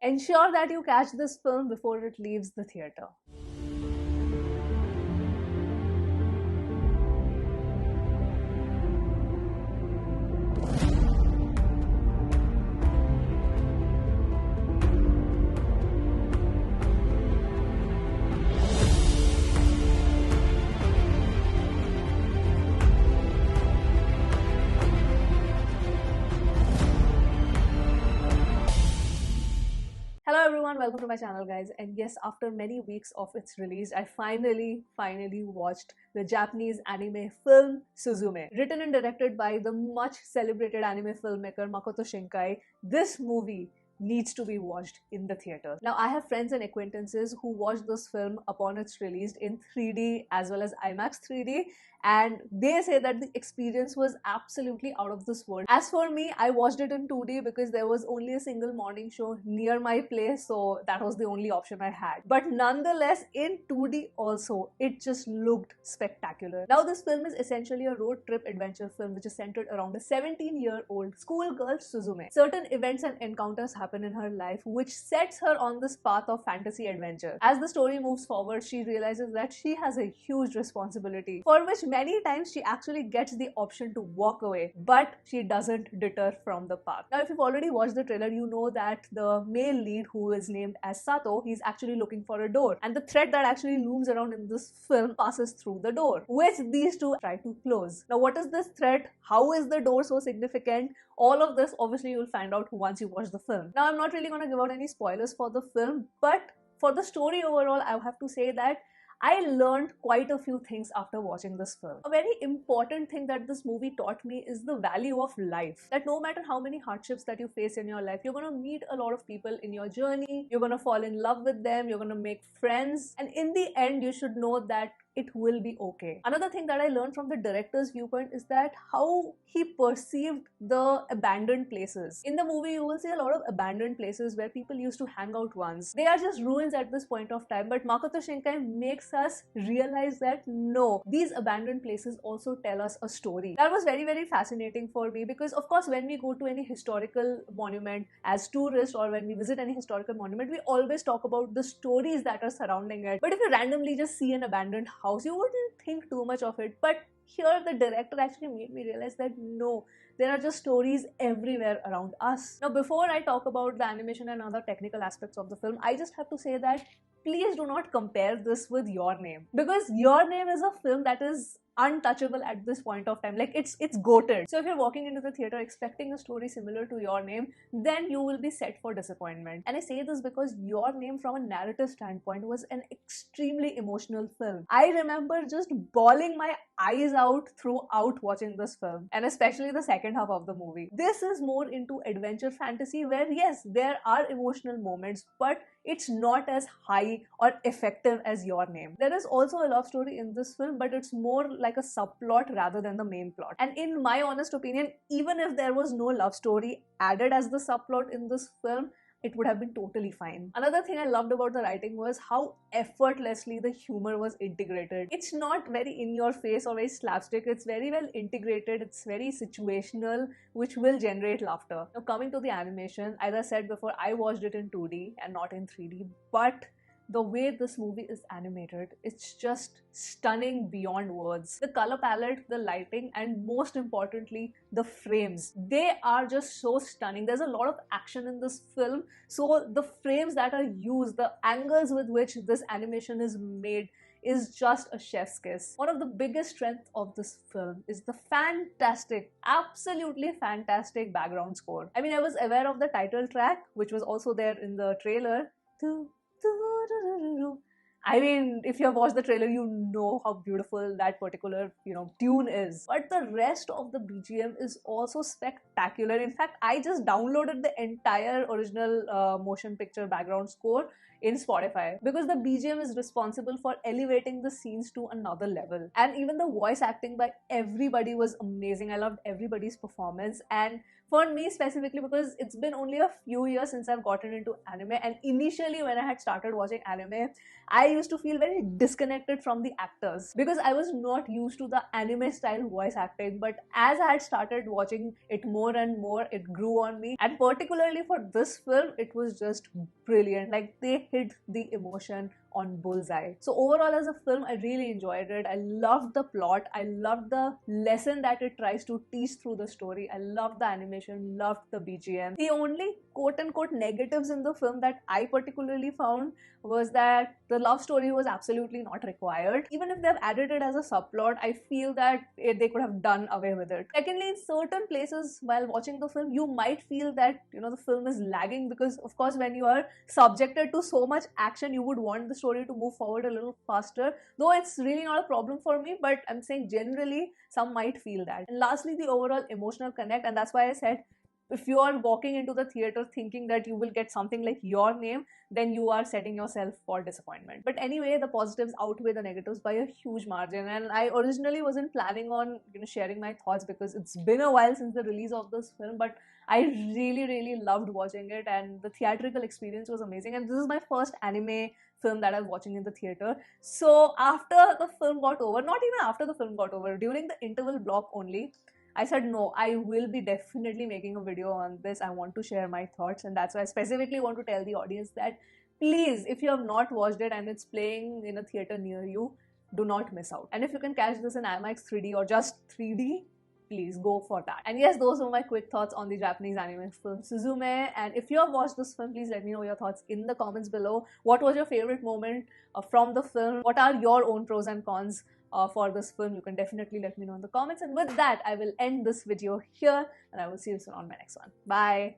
Ensure that you catch this film before it leaves the theatre. Hello everyone, welcome to my channel guys. And yes, after many weeks of its release, I finally watched the Japanese anime film SUZUME. Written and directed by the much celebrated anime filmmaker Makoto Shinkai, this movie needs to be watched in the theater. Now, I have friends and acquaintances who watched this film upon its release in 3D as well as IMAX 3D, and they say that the experience was absolutely out of this world. As for me, I watched it in 2D because there was only a single morning show near my place, so that was the only option I had. But nonetheless, in 2D also, it just looked spectacular. Now, this film is essentially a road trip adventure film which is centered around a 17-year-old schoolgirl Suzume. Certain events and encounters happen in her life which sets her on this path of fantasy adventure. As the story moves forward, she realizes that she has a huge responsibility, for which many times she actually gets the option to walk away, but she doesn't deter from the path. Now, if you've already watched the trailer, you know that the male lead, who is named as Sato, he's actually looking for a door, and the threat that actually looms around in this film passes through the door, which these two try to close. Now, what is this threat? How is the door so significant? All of this, obviously, you'll find out once you watch the film. Now, I'm not really going to give out any spoilers for the film, but for the story overall, I have to say that I learned quite a few things after watching this film. A very important thing that this movie taught me is the value of life. That no matter how many hardships that you face in your life, you're going to meet a lot of people in your journey, you're going to fall in love with them, you're going to make friends, and in the end, you should know that it will be okay. Another thing that I learned from the director's viewpoint is that how he perceived the abandoned places. In the movie, you will see a lot of abandoned places where people used to hang out once. They are just ruins at this point of time, but Makoto Shinkai makes us realize that no, these abandoned places also tell us a story. That was very fascinating for me because, of course, when we go to any historical monument as tourists or when we visit any historical monument, we always talk about the stories that are surrounding it. But if you randomly just see an abandoned house, you wouldn't think too much of it. But here the director actually made me realize that no, there are just stories everywhere around us. Now, before I talk about the animation and other technical aspects of the film, I just have to say that please do not compare this with Your Name, because Your Name is a film that is untouchable at this point of time. Like, it's goated. So if you're walking into the theater expecting a story similar to Your Name, then you will be set for disappointment. And I say this because Your Name, from a narrative standpoint, was an extremely emotional film. I remember just bawling my eyes out throughout watching this film, and especially the second half of the movie. This is more into adventure fantasy where, yes, there are emotional moments, but it's not as high or effective as Your Name. There is also a love story in this film, but it's more like a subplot rather than the main plot. And in my honest opinion, even if there was no love story added as the subplot in this film, it would have been totally fine. Another thing I loved about the writing was how effortlessly the humor was integrated. It's not very in your face or very slapstick, it's very well integrated, it's very situational, which will generate laughter. Now, coming to the animation, as I said before, I watched it in 2D and not in 3D, but the way this movie is animated, it's just stunning beyond words. The color palette, the lighting, and most importantly, the frames. They are just so stunning. There's a lot of action in this film, so the frames that are used, the angles with which this animation is made, is just a chef's kiss. One of the biggest strengths of this film is the fantastic, absolutely fantastic background score. I mean, I was aware of the title track, which was also there in the trailer. I mean, if you have watched the trailer, you know how beautiful that particular, tune is. But the rest of the BGM is also spectacular. In fact, I just downloaded the entire original motion picture background score in Spotify because the BGM is responsible for elevating the scenes to another level. And even the voice acting by everybody was amazing. I loved everybody's performance. And For me specifically, because it's been only a few years since I've gotten into anime, and initially when I had started watching anime, I used to feel very disconnected from the actors because I was not used to the anime style voice acting. But as I had started watching it more and more, it grew on me, and particularly for this film, it was just brilliant. Like, they hit the emotion on bullseye. So overall, as a film, I really enjoyed it. I loved the plot, I loved the lesson that it tries to teach through the story, I loved the animation, loved the BGM. The only quote-unquote negatives in the film that I particularly found was that the love story was absolutely not required. Even if they've added it as a subplot, I feel that they could have done away with it. Secondly, in certain places while watching the film, you might feel that, you know, the film is lagging, because of course when you are subjected to so much action, you would want the story to move forward a little faster, though it's really not a problem for me, but I'm saying generally some might feel that. And lastly, the overall emotional connect, and that's why I said, if you are walking into the theater thinking that you will get something like Your Name, then you are setting yourself for disappointment. But anyway, the positives outweigh the negatives by a huge margin, and I originally wasn't planning on, you know, sharing my thoughts because it's been a while since the release of this film, but I really loved watching it, and the theatrical experience was amazing. And this is my first anime film that I was watching in the theater. So after the film got over, not even after the film got over, during the interval block only, I said, no, I will be definitely making a video on this. I want to share my thoughts, and that's why I specifically want to tell the audience that please, if you have not watched it and it's playing in a theater near you, do not miss out. And if you can catch this in IMAX 3D or just 3D, please go for that. And yes, those were my quick thoughts on the Japanese anime film Suzume. And if you have watched this film, please let me know your thoughts in the comments below. What was your favorite moment from the film? What are your own pros and cons for this film? You can definitely let me know in the comments. And with that, I will end this video here, and I will see you soon on my next one. Bye.